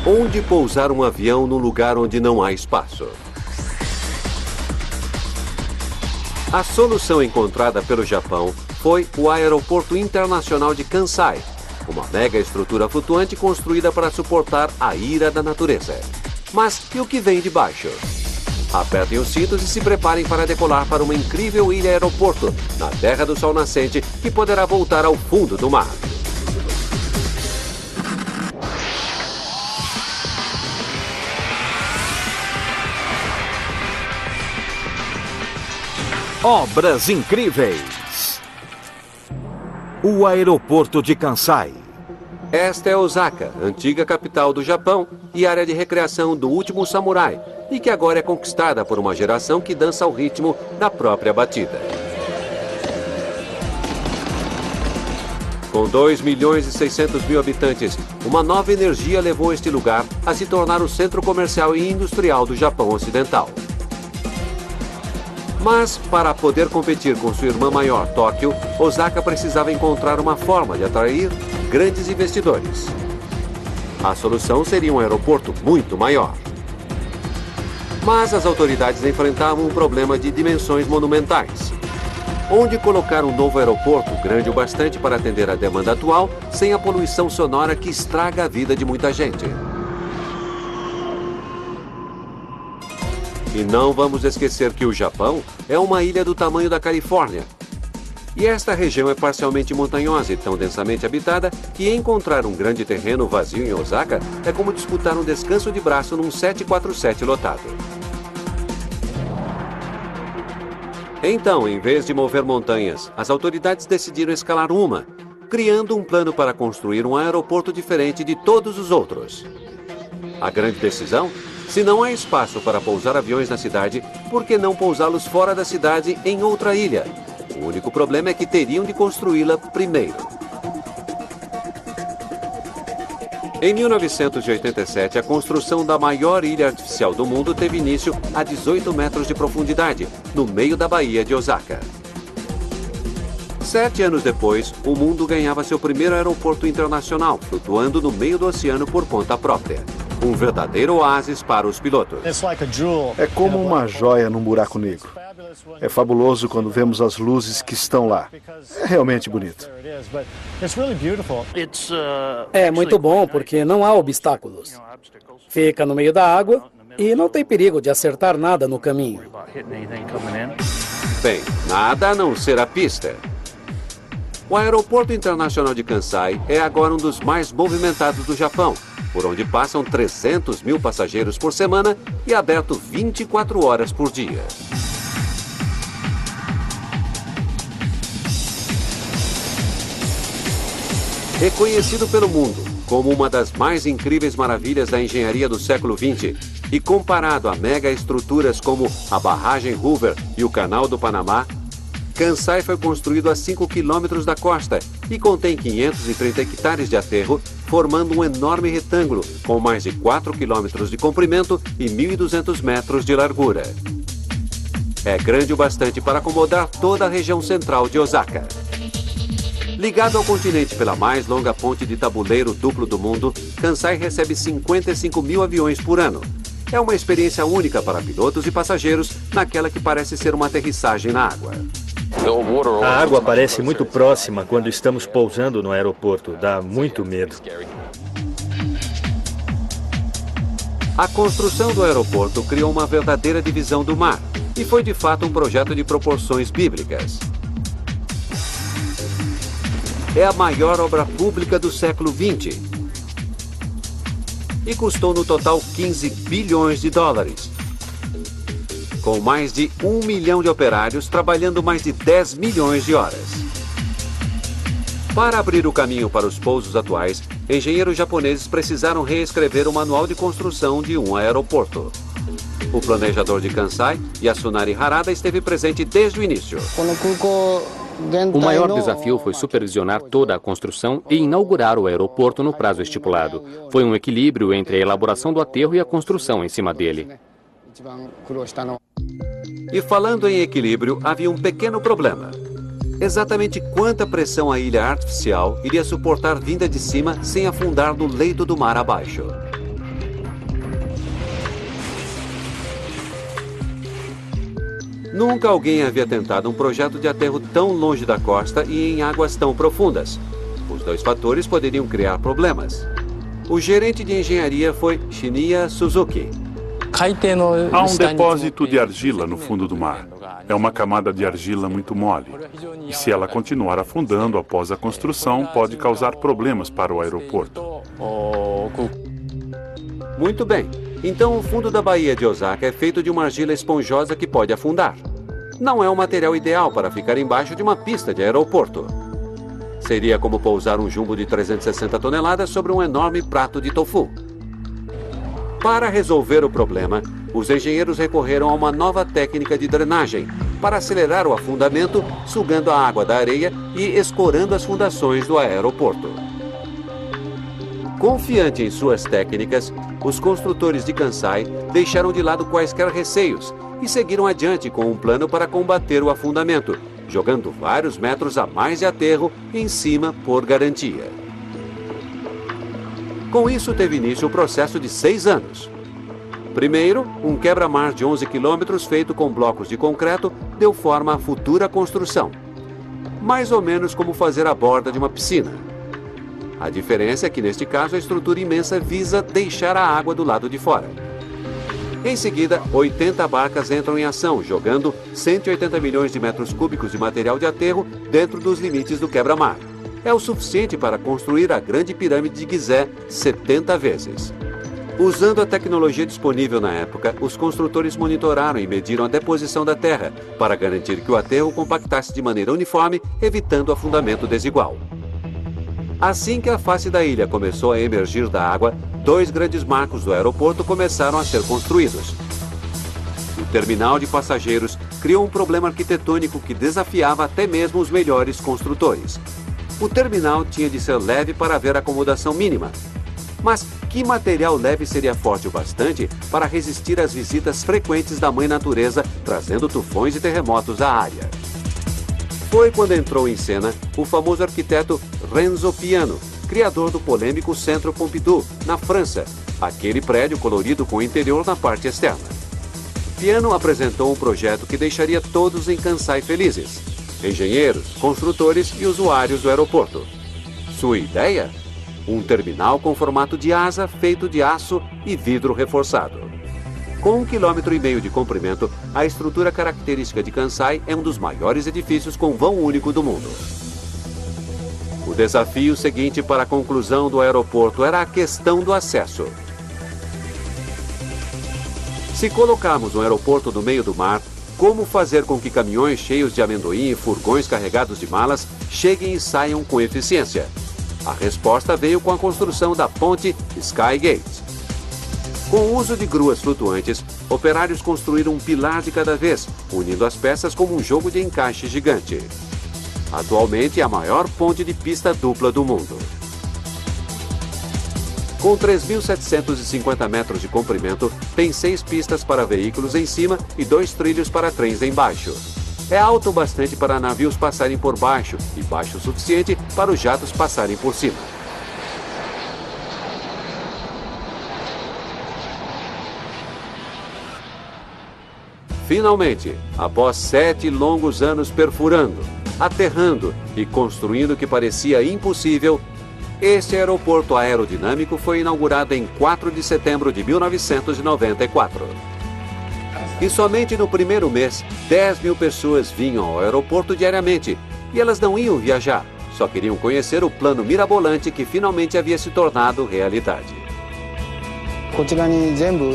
Onde pousar um avião num lugar onde não há espaço? A solução encontrada pelo Japão foi o Aeroporto Internacional de Kansai, uma mega estrutura flutuante construída para suportar a ira da natureza. Mas e o que vem de baixo? Apertem os cintos e se preparem para decolar para uma incrível ilha-aeroporto na Terra do Sol Nascente, que poderá voltar ao fundo do mar. Obras incríveis. O aeroporto de Kansai. Esta é Osaka, antiga capital do Japão e área de recreação do último samurai, e que agora é conquistada por uma geração que dança ao ritmo da própria batida. Com 2.600.000 habitantes, uma nova energia levou este lugar a se tornar o centro comercial e industrial do Japão ocidental. Mas, para poder competir com sua irmã maior, Tóquio, Osaka precisava encontrar uma forma de atrair grandes investidores. A solução seria um aeroporto muito maior. Mas as autoridades enfrentavam um problema de dimensões monumentais. Onde colocar um novo aeroporto grande o bastante para atender a demanda atual, sem a poluição sonora que estraga a vida de muita gente? E não vamos esquecer que o Japão é uma ilha do tamanho da Califórnia. E esta região é parcialmente montanhosa e tão densamente habitada que encontrar um grande terreno vazio em Osaka é como disputar um descanso de braço num 747 lotado. Então, em vez de mover montanhas, as autoridades decidiram escalar uma, criando um plano para construir um aeroporto diferente de todos os outros. A grande decisão? Se não há espaço para pousar aviões na cidade, por que não pousá-los fora da cidade em outra ilha? O único problema é que teriam de construí-la primeiro. Em 1987, a construção da maior ilha artificial do mundo teve início a 18 metros de profundidade, no meio da Baía de Osaka. 7 anos depois, o mundo ganhava seu primeiro aeroporto internacional, flutuando no meio do oceano por conta própria. Um verdadeiro oásis para os pilotos. É como uma joia num buraco negro. É fabuloso quando vemos as luzes que estão lá. É realmente bonito. É muito bom porque não há obstáculos. Fica no meio da água e não tem perigo de acertar nada no caminho. Bem, nada a não ser a pista. O Aeroporto Internacional de Kansai é agora um dos mais movimentados do Japão, por onde passam 300.000 passageiros por semana e aberto 24 horas por dia. Reconhecido pelo mundo como uma das mais incríveis maravilhas da engenharia do século XX e comparado a mega estruturas como a barragem Hoover e o Canal do Panamá, Kansai foi construído a 5 quilômetros da costa e contém 530 hectares de aterro, formando um enorme retângulo com mais de 4 quilômetros de comprimento e 1.200 metros de largura. É grande o bastante para acomodar toda a região central de Osaka. Ligado ao continente pela mais longa ponte de tabuleiro duplo do mundo, Kansai recebe 55.000 aviões por ano. É uma experiência única para pilotos e passageiros naquela que parece ser uma aterrissagem na água. A água parece muito próxima quando estamos pousando no aeroporto. Dá muito medo. A construção do aeroporto criou uma verdadeira divisão do mar e foi de fato um projeto de proporções bíblicas. É a maior obra pública do século XX e custou no total 15 bilhões de dólares. Com mais de 1 milhão de operários trabalhando mais de 10 milhões de horas. Para abrir o caminho para os pousos atuais, engenheiros japoneses precisaram reescrever o manual de construção de um aeroporto. O planejador de Kansai, Yasunari Harada, esteve presente desde o início. O maior desafio foi supervisionar toda a construção e inaugurar o aeroporto no prazo estipulado. Foi um equilíbrio entre a elaboração do aterro e a construção em cima dele. E falando em equilíbrio, havia um pequeno problema. Exatamente quanta pressão a ilha artificial iria suportar vinda de cima sem afundar no leito do mar abaixo? Nunca alguém havia tentado um projeto de aterro tão longe da costa e em águas tão profundas. Os dois fatores poderiam criar problemas. O gerente de engenharia foi Shinya Suzuki. Há um depósito de argila no fundo do mar. É uma camada de argila muito mole. E se ela continuar afundando após a construção, pode causar problemas para o aeroporto. Muito bem. Então o fundo da Baía de Osaka é feito de uma argila esponjosa que pode afundar. Não é o material ideal para ficar embaixo de uma pista de aeroporto. Seria como pousar um jumbo de 360 toneladas sobre um enorme prato de tofu. Para resolver o problema, os engenheiros recorreram a uma nova técnica de drenagem para acelerar o afundamento, sugando a água da areia e escorando as fundações do aeroporto. Confiante em suas técnicas, os construtores de Kansai deixaram de lado quaisquer receios e seguiram adiante com um plano para combater o afundamento, jogando vários metros a mais de aterro em cima por garantia. Com isso, teve início o processo de 6 anos. Primeiro, um quebra-mar de 11 quilômetros feito com blocos de concreto deu forma à futura construção. Mais ou menos como fazer a borda de uma piscina. A diferença é que, neste caso, a estrutura imensa visa deixar a água do lado de fora. Em seguida, 80 barcas entram em ação, jogando 180 milhões de metros cúbicos de material de aterro dentro dos limites do quebra-mar. É o suficiente para construir a grande pirâmide de Gizé 70 vezes. Usando a tecnologia disponível na época, os construtores monitoraram e mediram a deposição da terra para garantir que o aterro compactasse de maneira uniforme, evitando afundamento desigual. Assim que a face da ilha começou a emergir da água, 2 grandes marcos do aeroporto começaram a ser construídos. O terminal de passageiros criou um problema arquitetônico que desafiava até mesmo os melhores construtores. O terminal tinha de ser leve para haver acomodação mínima. Mas que material leve seria forte o bastante para resistir às visitas frequentes da Mãe Natureza, trazendo tufões e terremotos à área? Foi quando entrou em cena o famoso arquiteto Renzo Piano, criador do polêmico Centro Pompidou, na França, aquele prédio colorido com o interior na parte externa. Piano apresentou um projeto que deixaria todos em Kansai felizes: engenheiros, construtores e usuários do aeroporto. Sua ideia? Um terminal com formato de asa feito de aço e vidro reforçado. Com 1,5 km de comprimento, a estrutura característica de Kansai é um dos maiores edifícios com vão único do mundo. O desafio seguinte para a conclusão do aeroporto era a questão do acesso. Se colocarmos um aeroporto no meio do mar, como fazer com que caminhões cheios de amendoim e furgões carregados de malas cheguem e saiam com eficiência? A resposta veio com a construção da ponte Skygate. Com o uso de gruas flutuantes, operários construíram um pilar de cada vez, unindo as peças como um jogo de encaixe gigante. Atualmente é a maior ponte de pista dupla do mundo. Com 3.750 metros de comprimento, tem 6 pistas para veículos em cima e 2 trilhos para trens embaixo. É alto o bastante para navios passarem por baixo e baixo o suficiente para os jatos passarem por cima. Finalmente, após 7 longos anos perfurando, aterrando e construindo o que parecia impossível, este aeroporto aerodinâmico foi inaugurado em 4 de setembro de 1994. E somente no primeiro mês, 10 mil pessoas vinham ao aeroporto diariamente. E elas não iam viajar, só queriam conhecer o plano mirabolante que finalmente havia se tornado realidade.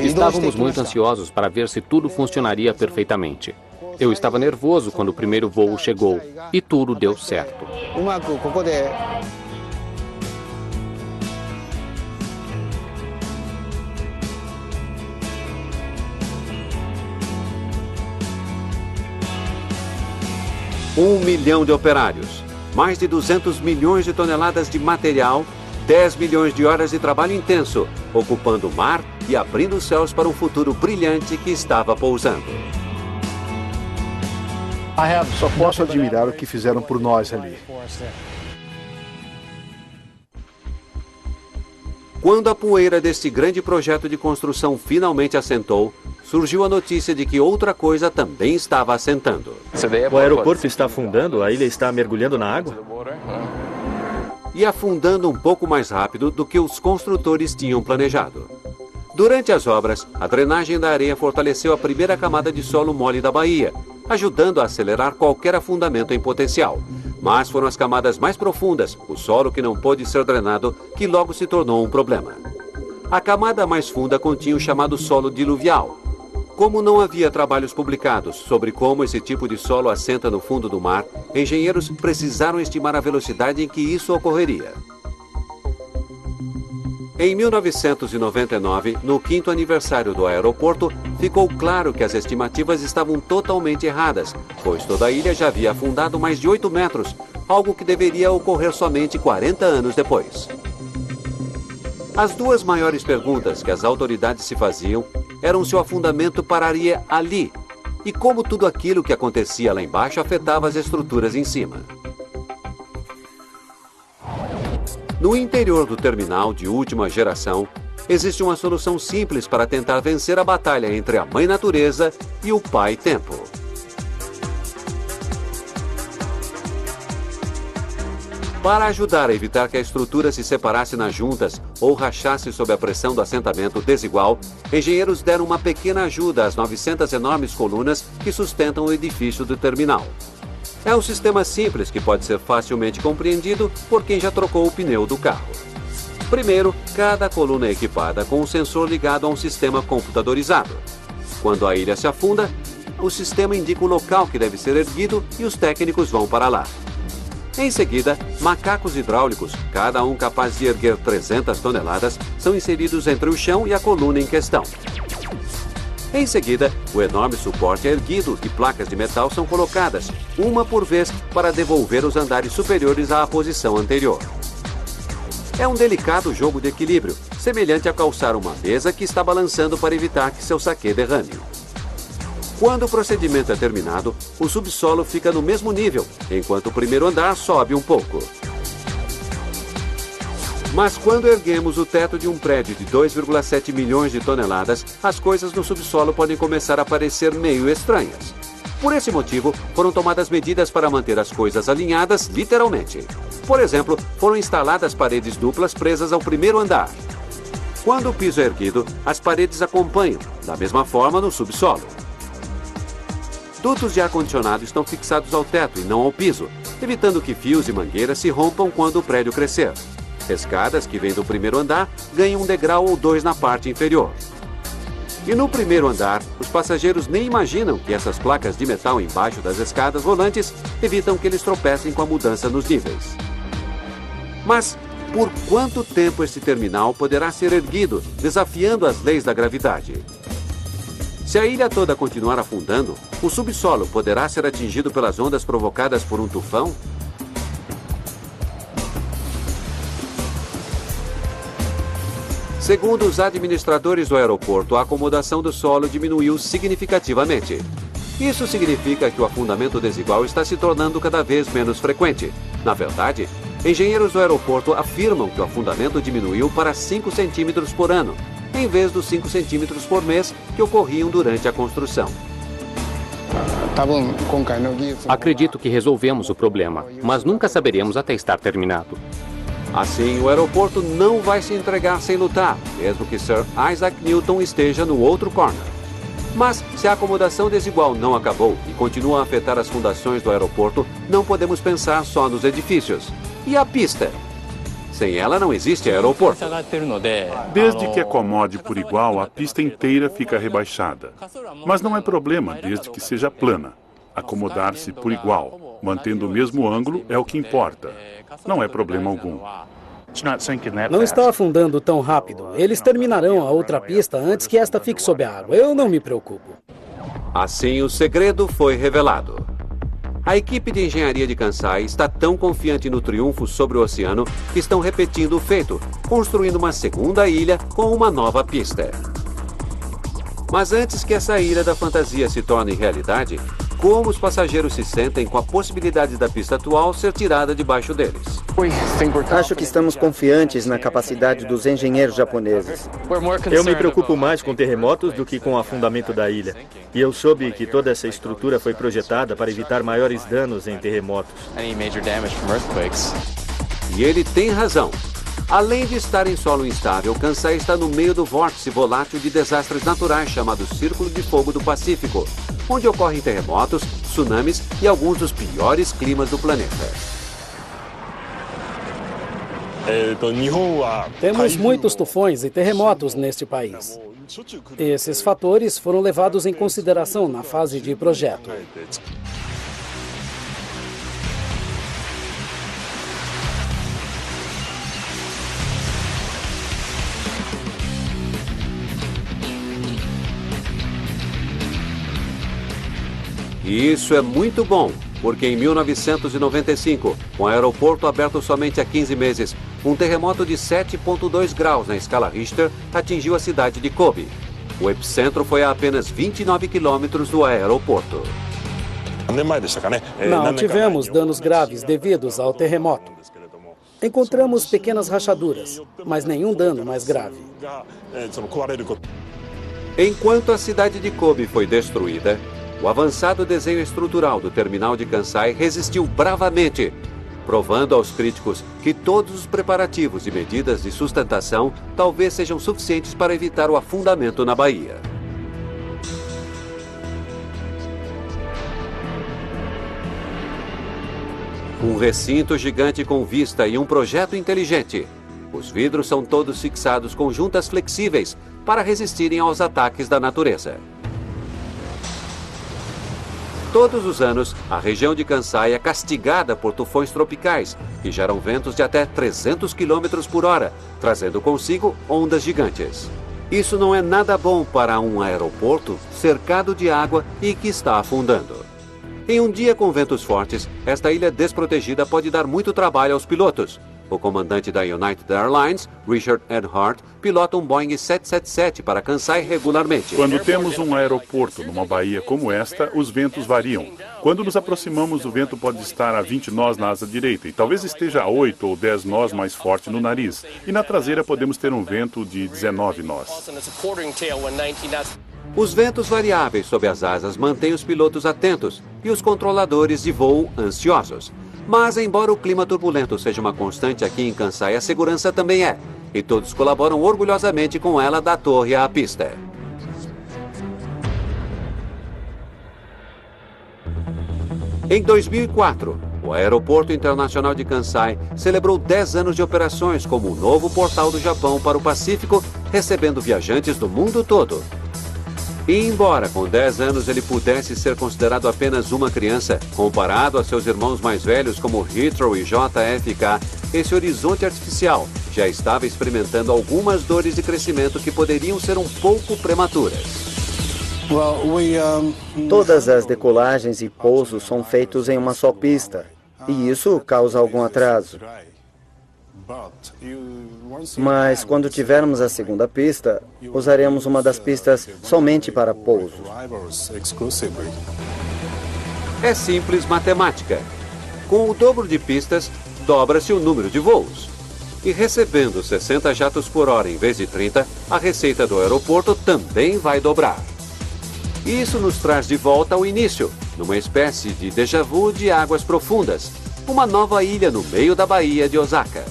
Estávamos muito ansiosos para ver se tudo funcionaria perfeitamente. Eu estava nervoso quando o primeiro voo chegou e tudo deu certo. Um milhão de operários, mais de 200 milhões de toneladas de material, 10 milhões de horas de trabalho intenso, ocupando o mar e abrindo os céus para um futuro brilhante que estava pousando. Só posso admirar o que fizeram por nós ali. Quando a poeira deste grande projeto de construção finalmente assentou, surgiu a notícia de que outra coisa também estava assentando. O aeroporto está afundando? A ilha está mergulhando na água? E afundando um pouco mais rápido do que os construtores tinham planejado. Durante as obras, a drenagem da areia fortaleceu a primeira camada de solo mole da baía, ajudando a acelerar qualquer afundamento em potencial. Mas foram as camadas mais profundas, o solo que não pôde ser drenado, que logo se tornou um problema. A camada mais funda continha o chamado solo diluvial. Como não havia trabalhos publicados sobre como esse tipo de solo assenta no fundo do mar, engenheiros precisaram estimar a velocidade em que isso ocorreria. Em 1999, no 5º aniversário do aeroporto, ficou claro que as estimativas estavam totalmente erradas, pois toda a ilha já havia afundado mais de 8 metros, algo que deveria ocorrer somente 40 anos depois. As duas maiores perguntas que as autoridades se faziam eram se o afundamento pararia ali e como tudo aquilo que acontecia lá embaixo afetava as estruturas em cima. No interior do terminal de última geração, existe uma solução simples para tentar vencer a batalha entre a Mãe Natureza e o Pai Tempo. Para ajudar a evitar que a estrutura se separasse nas juntas ou rachasse sob a pressão do assentamento desigual, engenheiros deram uma pequena ajuda às 900 enormes colunas que sustentam o edifício do terminal. É um sistema simples que pode ser facilmente compreendido por quem já trocou o pneu do carro. Primeiro, cada coluna é equipada com um sensor ligado a um sistema computadorizado. Quando a ilha se afunda, o sistema indica o local que deve ser erguido e os técnicos vão para lá. Em seguida, macacos hidráulicos, cada um capaz de erguer 300 toneladas, são inseridos entre o chão e a coluna em questão. Em seguida, o enorme suporte é erguido e placas de metal são colocadas, uma por vez, para devolver os andares superiores à posição anterior. É um delicado jogo de equilíbrio, semelhante a calçar uma mesa que está balançando para evitar que seu saquê derrame. Quando o procedimento é terminado, o subsolo fica no mesmo nível, enquanto o primeiro andar sobe um pouco. Mas quando erguemos o teto de um prédio de 2,7 milhões de toneladas, as coisas no subsolo podem começar a parecer meio estranhas. Por esse motivo, foram tomadas medidas para manter as coisas alinhadas, literalmente. Por exemplo, foram instaladas paredes duplas presas ao primeiro andar. Quando o piso é erguido, as paredes acompanham, da mesma forma no subsolo. Dutos de ar-condicionado estão fixados ao teto e não ao piso, evitando que fios e mangueiras se rompam quando o prédio crescer. Escadas que vêm do primeiro andar ganham um degrau ou dois na parte inferior. E no primeiro andar, os passageiros nem imaginam que essas placas de metal embaixo das escadas rolantes evitam que eles tropecem com a mudança nos níveis. Mas por quanto tempo esse terminal poderá ser erguido, desafiando as leis da gravidade? Se a ilha toda continuar afundando, o subsolo poderá ser atingido pelas ondas provocadas por um tufão? Segundo os administradores do aeroporto, a acomodação do solo diminuiu significativamente. Isso significa que o afundamento desigual está se tornando cada vez menos frequente. Na verdade, engenheiros do aeroporto afirmam que o afundamento diminuiu para 5 centímetros por ano, em vez dos 5 centímetros por mês que ocorriam durante a construção. Acredito que resolvemos o problema, mas nunca saberemos até estar terminado. Assim, o aeroporto não vai se entregar sem lutar, mesmo que Sir Isaac Newton esteja no outro corner. Mas, se a acomodação desigual não acabou e continua a afetar as fundações do aeroporto, não podemos pensar só nos edifícios. E a pista? Sem ela não existe aeroporto. Desde que acomode por igual, a pista inteira fica rebaixada. Mas não é problema, desde que seja plana. Acomodar-se por igual, mantendo o mesmo ângulo, é o que importa. Não é problema algum. Não está afundando tão rápido. Eles terminarão a outra pista antes que esta fique sob a água. Eu não me preocupo. Assim, o segredo foi revelado. A equipe de engenharia de Kansai está tão confiante no triunfo sobre o oceano que estão repetindo o feito, construindo uma segunda ilha com uma nova pista. Mas antes que essa ilha da fantasia se torne realidade, como os passageiros se sentem com a possibilidade da pista atual ser tirada debaixo deles. Acho que estamos confiantes na capacidade dos engenheiros japoneses. Eu me preocupo mais com terremotos do que com o afundamento da ilha. E eu soube que toda essa estrutura foi projetada para evitar maiores danos em terremotos. E ele tem razão. Além de estar em solo instável, Kansai está no meio do vórtice volátil de desastres naturais chamado Círculo de Fogo do Pacífico, onde ocorrem terremotos, tsunamis e alguns dos piores climas do planeta. Temos muitos tufões e terremotos neste país. Esses fatores foram levados em consideração na fase de projeto. E isso é muito bom, porque em 1995, com o aeroporto aberto somente há 15 meses, um terremoto de 7,2 graus na escala Richter atingiu a cidade de Kobe. O epicentro foi a apenas 29 quilômetros do aeroporto. Não tivemos danos graves devidos ao terremoto. Encontramos pequenas rachaduras, mas nenhum dano mais grave. Enquanto a cidade de Kobe foi destruída, o avançado desenho estrutural do terminal de Kansai resistiu bravamente, provando aos críticos que todos os preparativos e medidas de sustentação talvez sejam suficientes para evitar o afundamento na baía. Um recinto gigante com vista e um projeto inteligente. Os vidros são todos fixados com juntas flexíveis para resistirem aos ataques da natureza. Todos os anos, a região de Kansai é castigada por tufões tropicais, que geram ventos de até 300 km por hora, trazendo consigo ondas gigantes. Isso não é nada bom para um aeroporto cercado de água e que está afundando. Em um dia com ventos fortes, esta ilha desprotegida pode dar muito trabalho aos pilotos. O comandante da United Airlines, Richard Earhart, pilota um Boeing 777 para Kansai regularmente. Quando temos um aeroporto numa baía como esta, os ventos variam. Quando nos aproximamos, o vento pode estar a 20 nós na asa direita e talvez esteja a 8 ou 10 nós mais forte no nariz. E na traseira podemos ter um vento de 19 nós. Os ventos variáveis sob as asas mantêm os pilotos atentos e os controladores de voo ansiosos. Mas, embora o clima turbulento seja uma constante aqui em Kansai, a segurança também é. E todos colaboram orgulhosamente com ela da torre à pista. Em 2004, o Aeroporto Internacional de Kansai celebrou 10 anos de operações como o novo portal do Japão para o Pacífico, recebendo viajantes do mundo todo. E embora com 10 anos ele pudesse ser considerado apenas uma criança, comparado a seus irmãos mais velhos como Heathrow e JFK, esse horizonte artificial já estava experimentando algumas dores de crescimento que poderiam ser um pouco prematuras. Todas as decolagens e pousos são feitos em uma só pista, e isso causa algum atraso. Mas quando tivermos a segunda pista, usaremos uma das pistas somente para pousos. É simples matemática. Com o dobro de pistas, dobra-se o número de voos. E recebendo 60 jatos por hora em vez de 30, a receita do aeroporto também vai dobrar. Isso nos traz de volta ao início, numa espécie de déjà vu de águas profundas, uma nova ilha no meio da Baía de Osaka.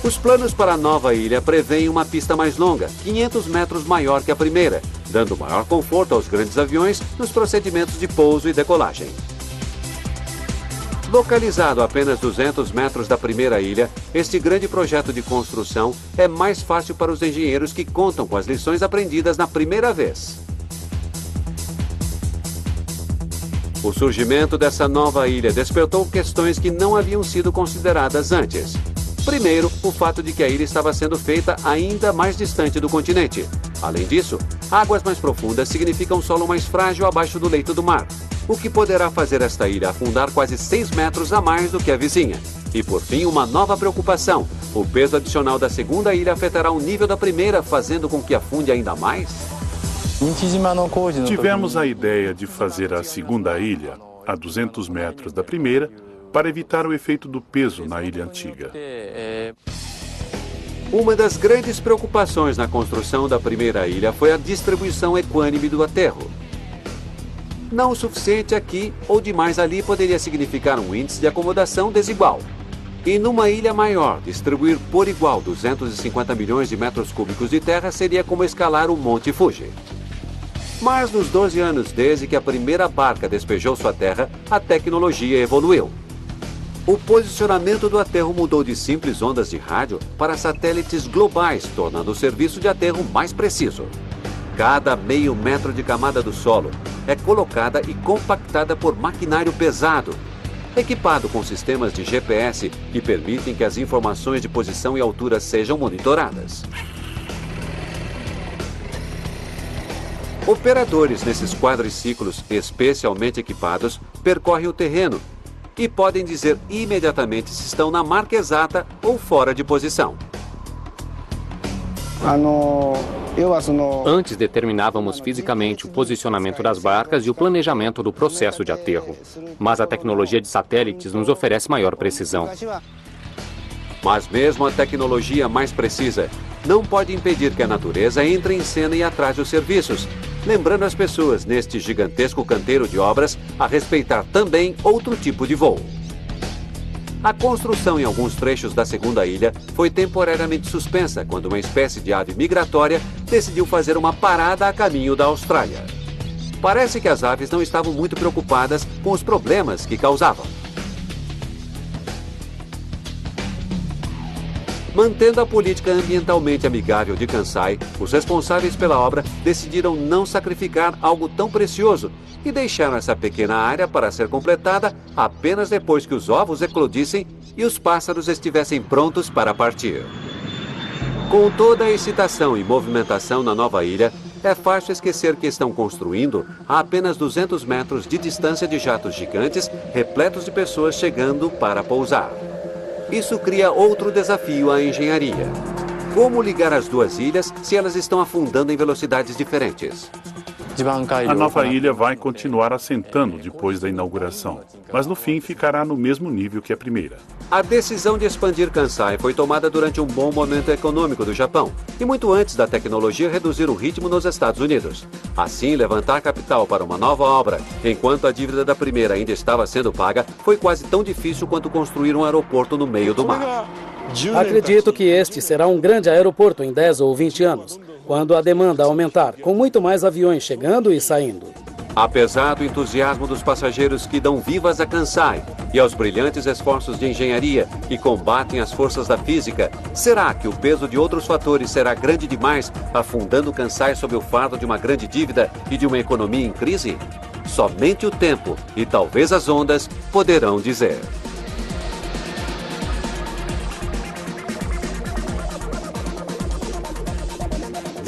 Os planos para a nova ilha prevêem uma pista mais longa, 500 metros maior que a primeira, dando maior conforto aos grandes aviões nos procedimentos de pouso e decolagem. Localizado a apenas 200 metros da primeira ilha, este grande projeto de construção é mais fácil para os engenheiros que contam com as lições aprendidas na primeira vez. O surgimento dessa nova ilha despertou questões que não haviam sido consideradas antes. Primeiro, o fato de que a ilha estava sendo feita ainda mais distante do continente. Além disso, águas mais profundas significam solo mais frágil abaixo do leito do mar, o que poderá fazer esta ilha afundar quase 6 metros a mais do que a vizinha. E por fim, uma nova preocupação. O peso adicional da segunda ilha afetará o nível da primeira, fazendo com que afunde ainda mais? Tivemos a ideia de fazer a segunda ilha, a 200 metros da primeira, para evitar o efeito do peso na ilha antiga. Uma das grandes preocupações na construção da primeira ilha foi a distribuição equânime do aterro. Não o suficiente aqui ou demais ali poderia significar um índice de acomodação desigual. E numa ilha maior, distribuir por igual 250 milhões de metros cúbicos de terra seria como escalar o Monte Fuji. Mas nos 12 anos desde que a primeira barca despejou sua terra, a tecnologia evoluiu. O posicionamento do aterro mudou de simples ondas de rádio para satélites globais, tornando o serviço de aterro mais preciso. Cada meio metro de camada do solo é colocada e compactada por maquinário pesado, equipado com sistemas de GPS que permitem que as informações de posição e altura sejam monitoradas. Operadores nesses quadriciclos especialmente equipados percorrem o terreno e podem dizer imediatamente se estão na marca exata ou fora de posição. Antes determinávamos fisicamente o posicionamento das barcas e o planejamento do processo de aterro. Mas a tecnologia de satélites nos oferece maior precisão. Mas mesmo a tecnologia mais precisa não pode impedir que a natureza entre em cena e atrase os serviços, lembrando as pessoas neste gigantesco canteiro de obras a respeitar também outro tipo de voo. A construção em alguns trechos da segunda ilha foi temporariamente suspensa quando uma espécie de ave migratória decidiu fazer uma parada a caminho da Austrália. Parece que as aves não estavam muito preocupadas com os problemas que causavam. Mantendo a política ambientalmente amigável de Kansai, os responsáveis pela obra decidiram não sacrificar algo tão precioso e deixaram essa pequena área para ser completada apenas depois que os ovos eclodissem e os pássaros estivessem prontos para partir. Com toda a excitação e movimentação na nova ilha, é fácil esquecer que estão construindo a apenas 200 metros de distância de jatos gigantes repletos de pessoas chegando para pousar. Isso cria outro desafio à engenharia. Como ligar as duas ilhas se elas estão afundando em velocidades diferentes? A nova ilha vai continuar assentando depois da inauguração, mas no fim ficará no mesmo nível que a primeira. A decisão de expandir Kansai foi tomada durante um bom momento econômico do Japão e muito antes da tecnologia reduzir o ritmo nos Estados Unidos. Assim, levantar capital para uma nova obra, enquanto a dívida da primeira ainda estava sendo paga, foi quase tão difícil quanto construir um aeroporto no meio do mar. Acredito que este será um grande aeroporto em 10 ou 20 anos, quando a demanda aumentar, com muito mais aviões chegando e saindo. Apesar do entusiasmo dos passageiros que dão vivas a Kansai e aos brilhantes esforços de engenharia que combatem as forças da física, será que o peso de outros fatores será grande demais, afundando Kansai sob o fardo de uma grande dívida e de uma economia em crise? Somente o tempo e talvez as ondas poderão dizer.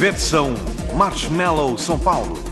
Versão Marshmallow São Paulo.